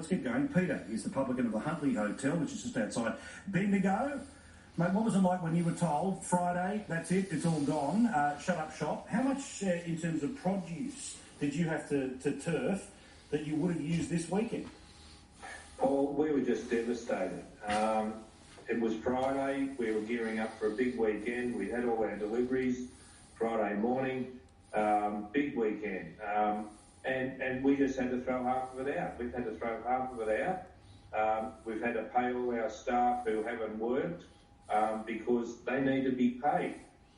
get going. Peter is the publican of the Huntley Hotel, which is just outside Bendigo. Mate, what was it like when you were told, Friday, that's it, it's all gone, shut up shop? How much, in terms of produce, did you have to turf that you would have used this weekend? Paul, we were just devastated. It was Friday, we were gearing up for a big weekend, we had all our deliveries Friday morning, big weekend, and we just had to throw half of it out. We've had to throw half of it out. We've had to pay all our staff who haven't worked because they need to be paid.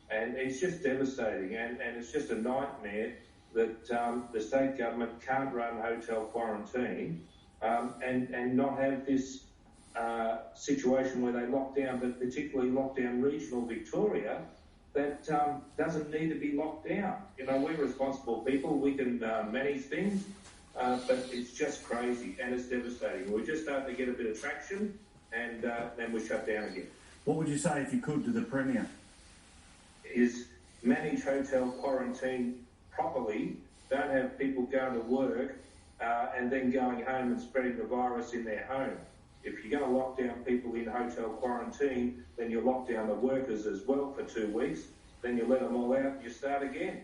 And it's just devastating, and it's just a nightmare that the state government can't run hotel quarantine and not have this situation where they lock down, but particularly lock down regional Victoria, that doesn't need to be locked down. You know, we're responsible people, we can manage things, but it's just crazy and it's devastating. We're just starting to get a bit of traction and then we're shut down again. What would you say, if you could, to the Premier? Is manage hotel quarantine properly, don't have people going to work and then going home and spreading the virus in their home. If you're going to lock down people in hotel quarantine, then you lock down the workers as well for 2 weeks, then you let them all out and you start again.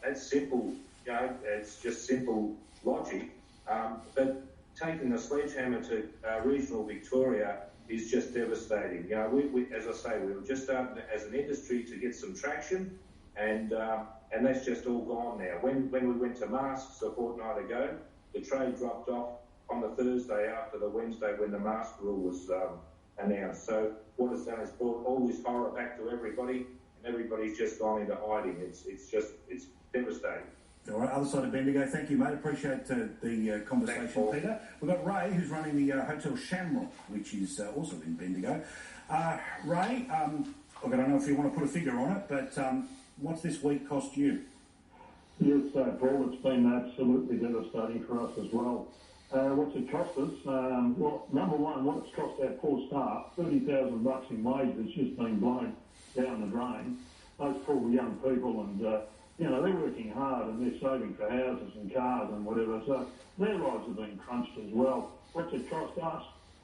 That's simple, you know, it's just simple logic. But taking a sledgehammer to regional Victoria is just devastating. You know, we, as I say, we were just starting as an industry to get some traction, and that's just all gone now. When we went to masks a fortnight ago, the trade dropped off on the Thursday after the Wednesday when the mask rule was announced. So what it's done is brought all this horror back to everybody, and everybody's just gone into hiding. It's devastating. All right, other side of Bendigo. Thank you, mate. Appreciate the conversation, Thanks, Peter. We've got Ray, who's running the Hotel Shamrock, which is also in Bendigo. Ray, look, I don't know if you want to put a figure on it, but what's this week cost you? Yes, Paul, it's been absolutely devastating for us as well. What's it cost us? Well, number one, what it's cost our poor staff, $30,000 in wages just been blown down the drain. Those poor young people, and you know, they're working hard and they're saving for houses and cars and whatever, so their lives have been crunched as well. What's it cost us?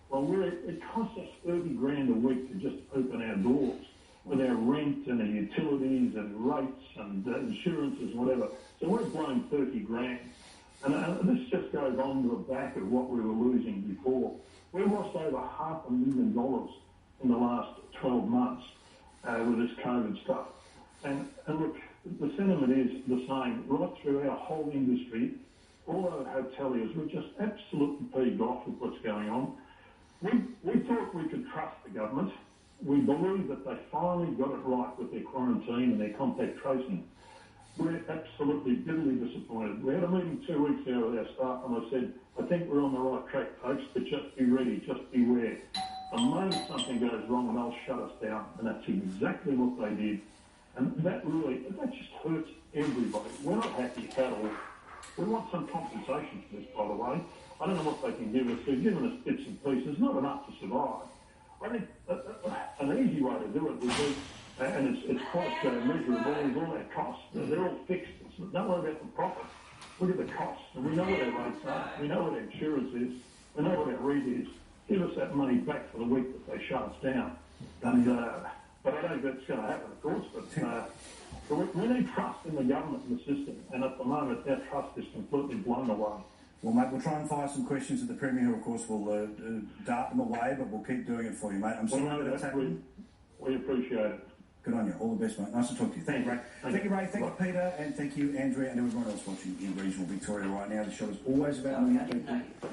Well, it costs us $30,000 a week to just open our doors, with our rent and our utilities and rates and insurances and whatever. So we're blowing $30,000. And this just goes on to the back of what we were losing before. We lost over $500,000 in the last 12 months with this COVID stuff. And look, the sentiment is the same right through our whole industry. All our hoteliers were just absolutely peeved off with what's going on. We thought we could trust the government. We believe that they finally got it right with their quarantine and their contact tracing. We're absolutely bitterly disappointed. We had a meeting 2 weeks ago with our staff and I said, I think we're on the right track, folks, but just be ready, just beware. The moment something goes wrong, they'll shut us down. And that's exactly what they did. And that just hurts everybody. We're not happy at all. We want some compensation for this, by the way. I don't know what they can give us. They've given us bits and pieces, not enough to survive. I think an easy way to do it would be, and it's quite measurable, is all our costs. They're all fixed. Don't worry about the profit. Look at the costs. And we know what our rates are. We know what our insurance is. We know what our rate is. Give us that money back for the week that they shut us down. And, but I don't think that's going to happen, of course. But we need trust in the government and the system. And at the moment, that trust is completely blown away. Well, mate, we'll try and fire some questions at the Premier, who, of course, will dart them away, but we'll keep doing it for you, mate. I'm sorry that it's happening. We appreciate it. Good on you. All the best, mate. Nice to talk to you. Thank you, Ray. Thank you, Ray. Thank you, Peter. And thank you, Andrea, and everyone else watching in regional Victoria right now. The show is always about million people.